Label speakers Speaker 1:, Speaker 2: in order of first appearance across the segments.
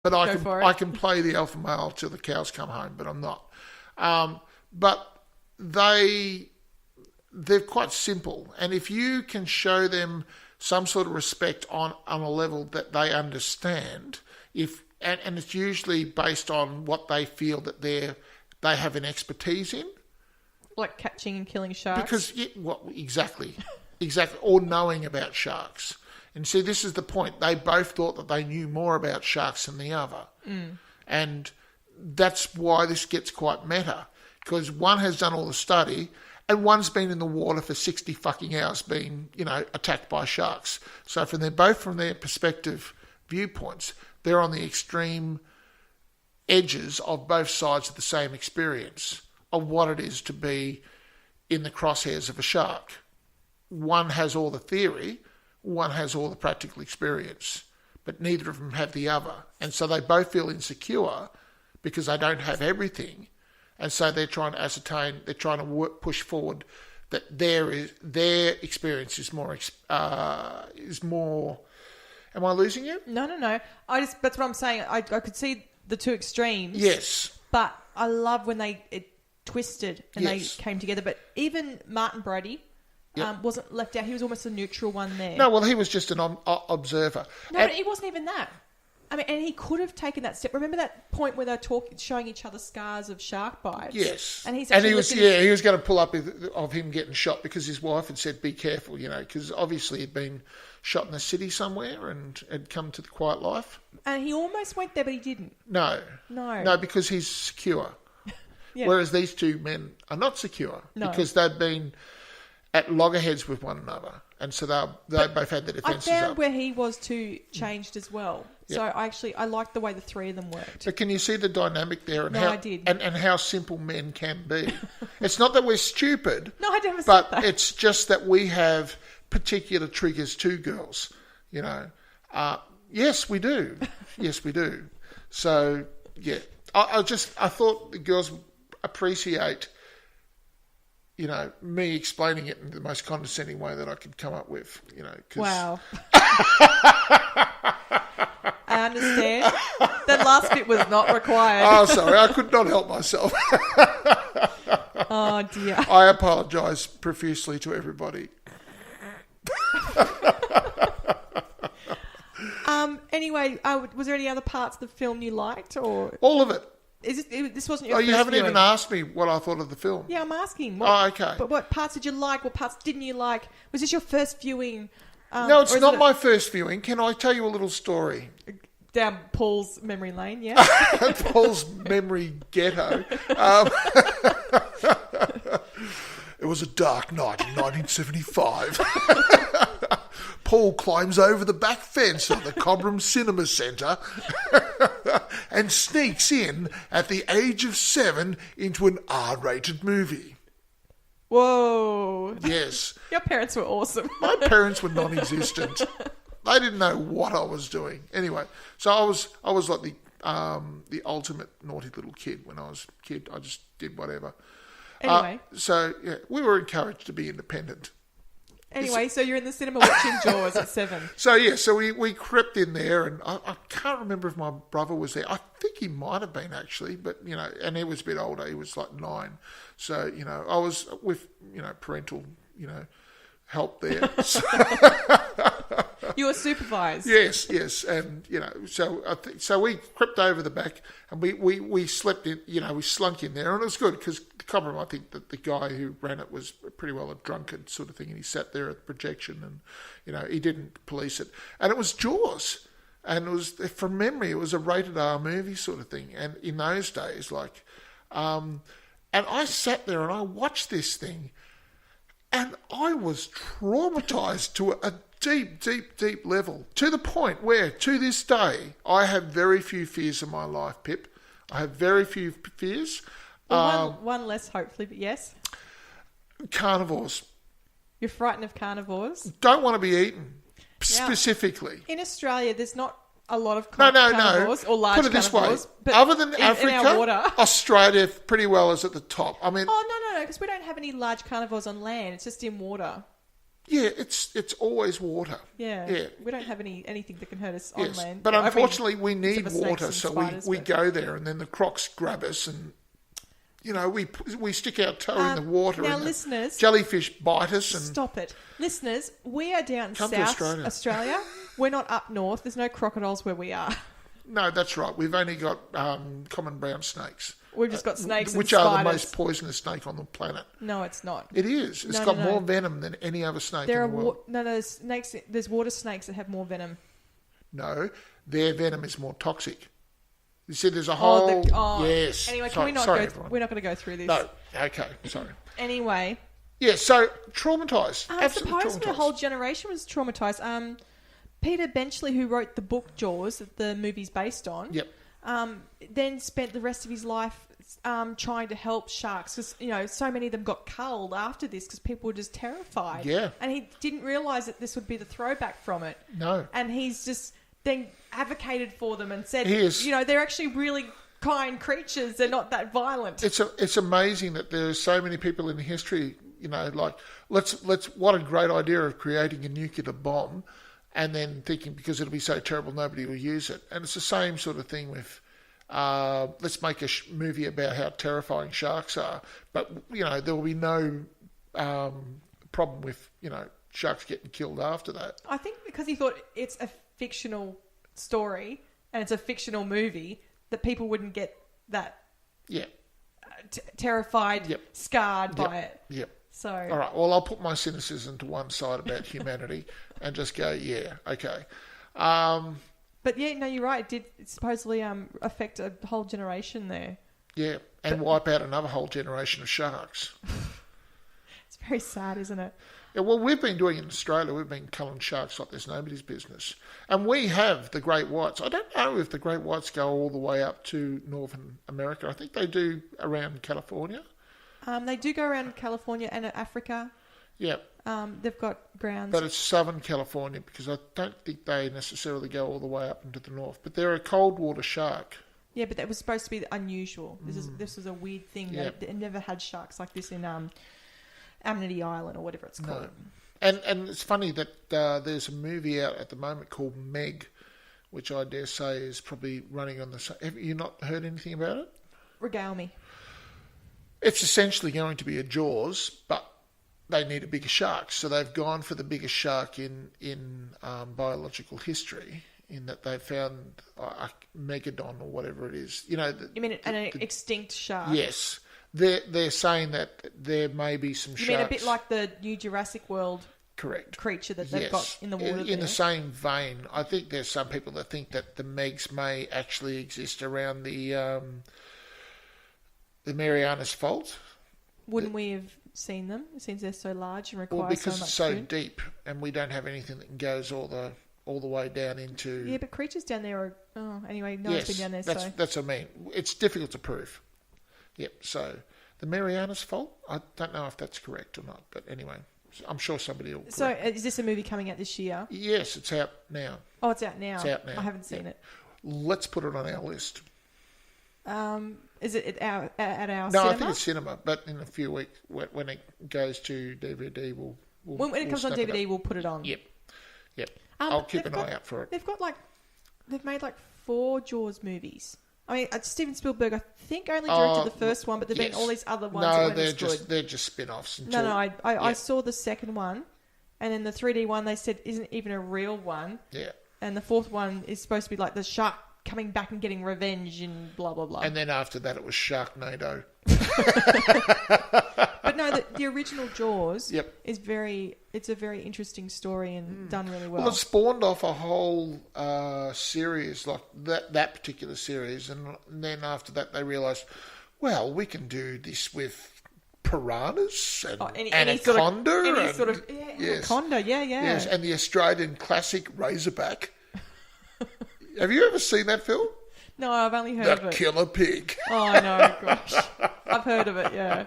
Speaker 1: But I can play the alpha male till the cows come home, but I'm not. But they're quite simple, and if you can show them some sort of respect on a level that they understand, and it's usually based on what they feel that they have an expertise in,
Speaker 2: like catching and killing sharks.
Speaker 1: Because exactly, or knowing about sharks. And see, this is the point. They both thought that they knew more about sharks than the other, and that's why this gets quite meta. Because one has done all the study, and one's been in the water for 60 fucking hours being, attacked by sharks. So both from their perspective viewpoints, they're on the extreme edges of both sides of the same experience of what it is to be in the crosshairs of a shark. One has all the theory, one has all the practical experience, but neither of them have the other. And so they both feel insecure because they don't have everything. And so they're trying to ascertain, they're trying to push forward that their experience is more. Am I losing you?
Speaker 2: No. That's what I'm saying. I could see the two extremes.
Speaker 1: Yes.
Speaker 2: But I love when it twisted and they came together. But even Martin Brody wasn't left out. He was almost a neutral one there.
Speaker 1: No, well, he was just an observer.
Speaker 2: No, but he wasn't even that. I mean, and he could have taken that step. Remember that point where they're showing each other scars of shark bites?
Speaker 1: Yes.
Speaker 2: And
Speaker 1: he was going to pull up of him getting shot because his wife had said, be careful, because obviously he'd been shot in the city somewhere and had come to the quiet life.
Speaker 2: And he almost went there, but he didn't.
Speaker 1: No, because he's secure. Yeah. Whereas these two men are not secure because they've been at loggerheads with one another. And so they both had their defences up.
Speaker 2: I found where he was too changed as well. Yep. So I liked the way the three of them worked.
Speaker 1: But can you see the dynamic there? And
Speaker 2: I did.
Speaker 1: And how simple men can be. It's not that we're stupid.
Speaker 2: No, I never said
Speaker 1: that.
Speaker 2: But
Speaker 1: it's just that we have particular triggers too, girls. Yes, we do. Yes, we do. So, yeah. I thought the girls appreciate... me explaining it in the most condescending way that I could come up with,
Speaker 2: Wow. I understand. That last bit was not required.
Speaker 1: Oh, sorry. I could not help myself.
Speaker 2: Oh, dear.
Speaker 1: I apologise profusely to everybody.
Speaker 2: Anyway, was there any other parts of the film you liked? Or
Speaker 1: all of it.
Speaker 2: This wasn't your first
Speaker 1: you haven't
Speaker 2: viewing.
Speaker 1: even asked me what I thought of the film.
Speaker 2: Yeah, I'm asking.
Speaker 1: Okay.
Speaker 2: But what parts did you like? What parts didn't you like? Was this your first viewing?
Speaker 1: No, it's not my first viewing. Can I tell you a little story?
Speaker 2: Down Paul's memory lane, yeah?
Speaker 1: Paul's memory ghetto. It was a dark night in 1975. Paul climbs over the back fence of the Cobram Cinema Centre and sneaks in at the age of 7 into an R-rated movie.
Speaker 2: Whoa.
Speaker 1: Yes.
Speaker 2: Your parents were awesome.
Speaker 1: My parents were non-existent. They didn't know what I was doing. Anyway, so I was like the ultimate naughty little kid when I was a kid. I just did whatever.
Speaker 2: Anyway.
Speaker 1: So, yeah, we were encouraged to be independent.
Speaker 2: Anyway, so you're in the cinema watching Jaws at 7.
Speaker 1: So, yeah, we crept in there, and I can't remember if my brother was there. I think he might have been, actually, but, and he was a bit older. He was like 9. So, I was with, parental, help there.
Speaker 2: You were supervised.
Speaker 1: Yes, and so we crept over the back and we slept in. We slunk in there, and it was good because the Cobram, I think that the guy who ran it was pretty well a drunkard sort of thing, and he sat there at the projection, and he didn't police it, and it was Jaws, and it was from memory, it was a rated R movie sort of thing, and in those days, and I sat there and I watched this thing, and I was traumatised to a deep level, to the point where, to this day, I have very few fears in my life, Pip. I have very few fears.
Speaker 2: Well, one less, hopefully, but yes.
Speaker 1: Carnivores.
Speaker 2: You're frightened of carnivores?
Speaker 1: Don't want to be eaten, specifically.
Speaker 2: In Australia, there's not a lot of carnivores or large carnivores.
Speaker 1: Put it this way.
Speaker 2: But
Speaker 1: other than
Speaker 2: in
Speaker 1: Africa,
Speaker 2: our water,
Speaker 1: Australia pretty well is at the top. I mean...
Speaker 2: Oh, no, because we don't have any large carnivores on land. It's just in water.
Speaker 1: Yeah, it's always water.
Speaker 2: Yeah. We don't have anything that can hurt us on land.
Speaker 1: But unfortunately, we need
Speaker 2: except for
Speaker 1: water,
Speaker 2: snakes
Speaker 1: so
Speaker 2: and spiders,
Speaker 1: we
Speaker 2: but-
Speaker 1: go there, and then the crocs grab us, and we stick our toe in the water,
Speaker 2: now,
Speaker 1: and
Speaker 2: listeners,
Speaker 1: the jellyfish bite us. And
Speaker 2: stop it. Listeners, we are down
Speaker 1: Come to
Speaker 2: south
Speaker 1: Australia.
Speaker 2: We're not up north. There's no crocodiles where we are.
Speaker 1: no, that's right. We've only got common brown snakes.
Speaker 2: We've just got snakes
Speaker 1: which
Speaker 2: and
Speaker 1: are
Speaker 2: spiders.
Speaker 1: the most poisonous snake on the planet.
Speaker 2: No, it's not.
Speaker 1: It is. It's got more venom than any other snake in the world.
Speaker 2: There's snakes. There's water snakes that have more venom.
Speaker 1: No, their venom is more toxic. You see, there's a whole... yes.
Speaker 2: Anyway,
Speaker 1: Sorry,
Speaker 2: we're not going to go through this.
Speaker 1: No. Okay, sorry.
Speaker 2: Anyway.
Speaker 1: Yeah, so traumatised. Absolutely
Speaker 2: Supposedly
Speaker 1: traumatised.
Speaker 2: a whole generation was traumatised. Peter Benchley, who wrote the book Jaws, that the movie's based on,
Speaker 1: Yep.
Speaker 2: then spent the rest of his life trying to help sharks because, so many of them got culled after this because people were just terrified.
Speaker 1: Yeah.
Speaker 2: And he didn't realise that this would be the throwback from it.
Speaker 1: No.
Speaker 2: And he's just then advocated for them and said,
Speaker 1: He
Speaker 2: they're actually really kind creatures. They're not that violent.
Speaker 1: It's amazing that there are so many people in history, let's what a great idea of creating a nuclear bomb and then thinking because it'll be so terrible nobody will use it. And it's the same sort of thing with let's make a movie about how terrifying sharks are, but there will be no problem with sharks getting killed after that.
Speaker 2: I think because he thought it's a fictional story and it's a fictional movie that people wouldn't get that terrified, scarred by it.
Speaker 1: Yep.
Speaker 2: So
Speaker 1: all right. Well, I'll put my cynicism to one side about humanity and just go, yeah, okay.
Speaker 2: But yeah, no, you're right. It did supposedly affect a whole generation there.
Speaker 1: Yeah, and wipe out another whole generation of sharks.
Speaker 2: It's very sad, isn't it?
Speaker 1: Yeah, well, we've been doing it in Australia. We've been culling sharks like there's nobody's business. And we have the great whites. I don't know if the great whites go all the way up to Northern America. I think they do around California.
Speaker 2: They do go around California and Africa.
Speaker 1: Yeah.
Speaker 2: They've got grounds.
Speaker 1: But it's Southern California because I don't think they necessarily go all the way up into the north. But they're a cold water shark.
Speaker 2: Yeah, but that was supposed to be unusual. This is a weird thing.
Speaker 1: Yeah.
Speaker 2: They never had sharks like this in Amity Island or whatever it's called.
Speaker 1: No. And it's funny that there's a movie out at the moment called Meg, which I dare say is probably running on the... Have you not heard anything about it?
Speaker 2: Regale me.
Speaker 1: It's essentially going to be a Jaws, but they need a bigger shark. So they've gone for the biggest shark in biological history, in that they found a megalodon or whatever it is. You mean
Speaker 2: an extinct shark?
Speaker 1: Yes. They're saying that there may be some sharks.
Speaker 2: You mean a bit like the new Jurassic World
Speaker 1: correct
Speaker 2: creature that they've got in the water
Speaker 1: in the same vein, I think there's some people that think that the Megs may actually exist around the Marianas Fault.
Speaker 2: Wouldn't we have seen them since they're so large and require
Speaker 1: because
Speaker 2: so much
Speaker 1: it's so
Speaker 2: food?
Speaker 1: deep and we don't have anything that goes all the way down into...
Speaker 2: Yeah, but creatures down there are... Oh, anyway, no
Speaker 1: yes,
Speaker 2: one's been down there,
Speaker 1: that's what I mean. It's difficult to prove. Yep, so the Marianas Fault, I don't know if that's correct or not, but anyway, I'm sure somebody will...
Speaker 2: So is this a movie coming out this year?
Speaker 1: Yes, it's out now.
Speaker 2: Oh, it's out now?
Speaker 1: It's out now.
Speaker 2: I haven't seen it.
Speaker 1: Let's put it on our list.
Speaker 2: Is it at our cinema?
Speaker 1: No, I think it's cinema, but in a few weeks, when it goes to DVD, we'll
Speaker 2: when it comes on DVD, we'll put it on.
Speaker 1: Yep. I'll keep an eye out for it.
Speaker 2: They've made 4 Jaws movies. I mean, Steven Spielberg, I think, only directed the first one, but there've been all these other ones.
Speaker 1: No, they're just spin-offs.
Speaker 2: I saw the second one, and then the 3D one they said isn't even a real one.
Speaker 1: Yeah.
Speaker 2: And the fourth one is supposed to be like the shark coming back and getting revenge and blah, blah, blah.
Speaker 1: And then after that it was Sharknado.
Speaker 2: But no, the original Jaws
Speaker 1: is
Speaker 2: it's a very interesting story and done really well.
Speaker 1: Well, it spawned off a whole series, like that particular series, and then after that they realised, well, we can do this with piranhas and anaconda.
Speaker 2: Anaconda, yeah.
Speaker 1: Yes, and the Australian classic razorback. Have you ever seen that film?
Speaker 2: No, I've only heard of it.
Speaker 1: The Killer Pig.
Speaker 2: Oh, no, gosh. I've heard of it, yeah.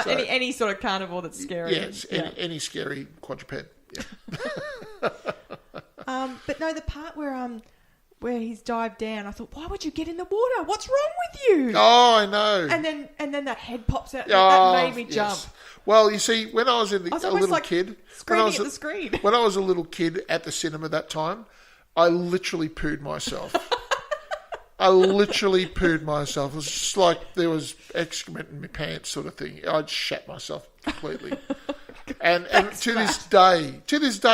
Speaker 2: Any sort of carnivore that's scary.
Speaker 1: Yes, any scary quadruped. Yeah.
Speaker 2: But no, the part where where he's dived down. I thought, why would you get in the water? What's wrong with you?
Speaker 1: Oh, I know.
Speaker 2: And then that head pops out.
Speaker 1: Oh,
Speaker 2: that made me jump.
Speaker 1: yes. Well, you see, when I was a little
Speaker 2: like
Speaker 1: kid,
Speaker 2: screaming at the screen.
Speaker 1: When I was a little kid at the cinema that time, I literally pooed myself. I literally pooed myself. It was just like there was excrement in my pants, sort of thing. I'd shat myself completely. And to this day,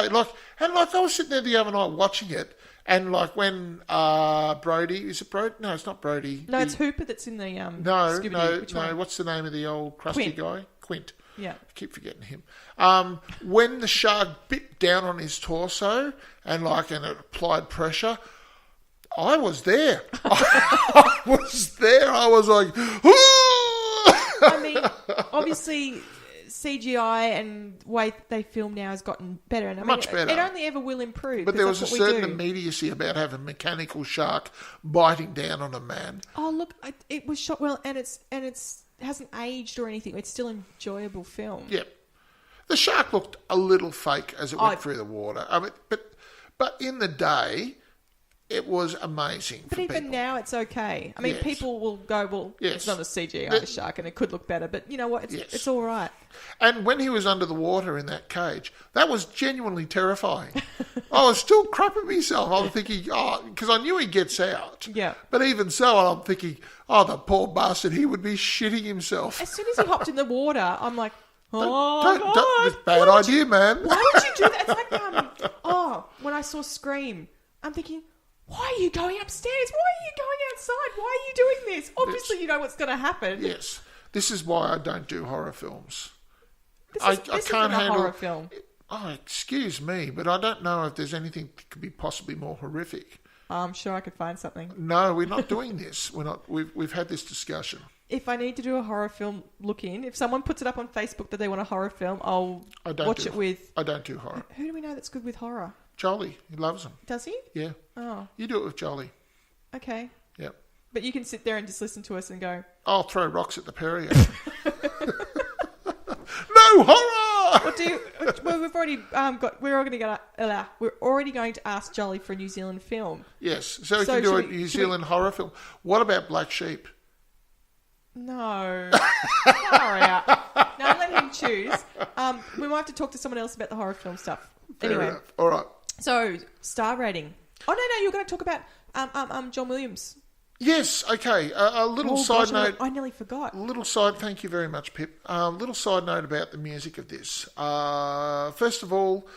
Speaker 1: like I was sitting there the other night watching it, and like when Brody, is it Brody? No, it's not Brody.
Speaker 2: No, it's Hooper that's in the
Speaker 1: No.
Speaker 2: Which one?
Speaker 1: What's the name of the old crusty guy? Quint.
Speaker 2: Yeah.
Speaker 1: I keep forgetting him. When the shark bit down on his torso and it applied pressure, I was there. I was there. I was like,
Speaker 2: I mean, obviously CGI and the way they film now has gotten better. And
Speaker 1: much better.
Speaker 2: It only ever will improve.
Speaker 1: But there was a certain immediacy about having a mechanical shark biting down on a man.
Speaker 2: Oh, look, it was shot well, and it hasn't aged or anything. It's still an enjoyable film.
Speaker 1: Yep. The shark looked a little fake as it went through the water. I mean, but in the day, it was amazing.
Speaker 2: But even now, it's okay. I mean,
Speaker 1: Yes.
Speaker 2: people will go, well,
Speaker 1: Yes.
Speaker 2: it's not a CGI shark, and it could look better. But you know what? It's all right.
Speaker 1: And when he was under the water in that cage, that was genuinely terrifying. I was still crapping myself. I was thinking, because I knew he gets out.
Speaker 2: Yeah.
Speaker 1: But even so, I'm thinking, the poor bastard, he would be shitting himself.
Speaker 2: As soon as he hopped in the water, I'm like,
Speaker 1: It's a bad idea, man.
Speaker 2: Why would you do that? It's like, when I saw Scream, I'm thinking, why are you going upstairs? Why are you going outside? Why are you doing this? Obviously, you know what's going to happen.
Speaker 1: Yes. This is why I don't do horror films.
Speaker 2: This isn't a horror film.
Speaker 1: Oh, excuse me, but I don't know if there's anything that could be possibly more horrific.
Speaker 2: I'm sure I could find something.
Speaker 1: No, we're not doing this. We're not. We've had this discussion.
Speaker 2: If I need to do a horror film, look in. If someone puts it up on Facebook that they want a horror film, I'll watch it with.
Speaker 1: I don't do horror.
Speaker 2: Who do we know that's good with horror?
Speaker 1: Jolly, he loves them.
Speaker 2: Does he?
Speaker 1: Yeah.
Speaker 2: Oh.
Speaker 1: You do it with Jolly.
Speaker 2: Okay.
Speaker 1: Yep.
Speaker 2: But you can sit there and just listen to us and go,
Speaker 1: I'll throw rocks at the Perrier. No horror!
Speaker 2: Well, we've already we're already going to ask Jolly for a New Zealand film.
Speaker 1: Yes, so we can do a New Zealand horror film. What about Black Sheep?
Speaker 2: No. Far out. No, let him choose. We might have to talk to someone else about the horror film stuff. Anyway.
Speaker 1: Fair enough. All right.
Speaker 2: So, star rating. Oh, no, you're going to talk about John Williams.
Speaker 1: Yes, okay. A little side note.
Speaker 2: I nearly forgot.
Speaker 1: Thank you very much, Pip. Little side note about the music of this. First of all,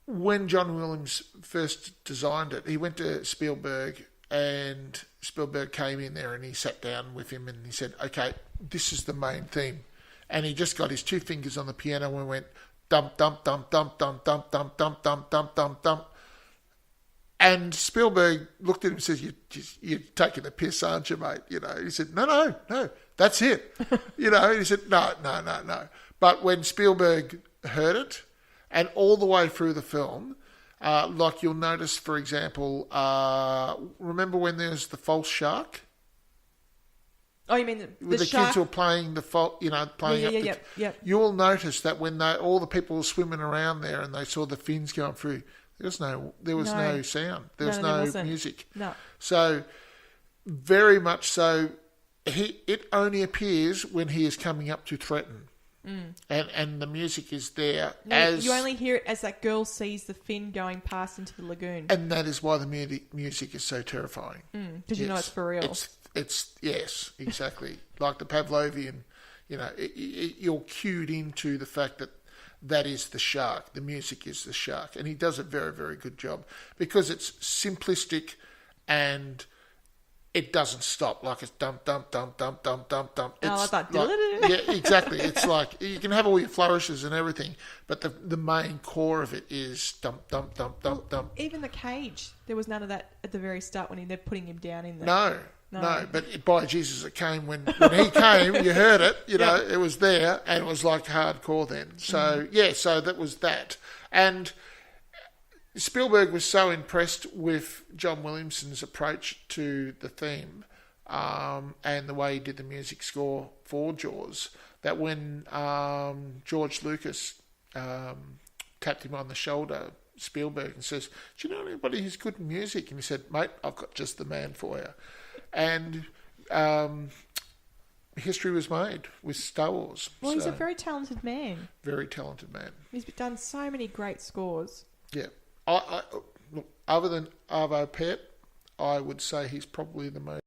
Speaker 1: when John Williams first designed it, he went to Spielberg, and Spielberg came in there and he sat down with him and he said, okay, this is the main theme. And he just got his two fingers on the piano and went, dump, dump, dump, dump, dump, dump, dump, dump, dump, dump, dump, dump. And Spielberg looked at him and says, you're taking the piss, aren't you, mate? You know, he said, no, that's it. You know, and he said, no. But when Spielberg heard it, and all the way through the film, like you'll notice, for example, remember when there's the false shark?
Speaker 2: Oh, you mean the
Speaker 1: shark? Kids were playing
Speaker 2: Yeah.
Speaker 1: You will notice that when all the people were swimming around there and they saw the fins going through, there was no sound. There was no music.
Speaker 2: No.
Speaker 1: So, very much so, it only appears when he is coming up to threaten. And the music is there.
Speaker 2: You only hear it as that girl sees the fin going past into the lagoon.
Speaker 1: And that is why the music is so terrifying.
Speaker 2: Because you know it's for real.
Speaker 1: Yes, exactly. Like the Pavlovian, you know, you're cued into the fact that is the shark. The music is the shark. And he does a very, very good job because it's simplistic and it doesn't stop. Like it's dump, dump, dump, dump, dump, dump, dump. It's yeah, exactly. It's like you can have all your flourishes and everything, but the main core of it is dump, dump, dump, dump, dump.
Speaker 2: Even the cage, there was none of that at the very start when they're putting him down in there.
Speaker 1: No, but by Jesus, it came when he came. You heard it, you know, it was there, and it was like hardcore then. So so that was that. And Spielberg was so impressed with John Williamson's approach to the theme and the way he did the music score for Jaws that when George Lucas tapped him on the shoulder Spielberg and says, "Do you know anybody who's good in music?" And he said, "Mate, I've got just the man for you." And history was made with Star Wars.
Speaker 2: Well, he's a very talented man.
Speaker 1: Very talented man.
Speaker 2: He's done so many great scores.
Speaker 1: Yeah. Look, other than Arvo Pärt, I would say he's probably the most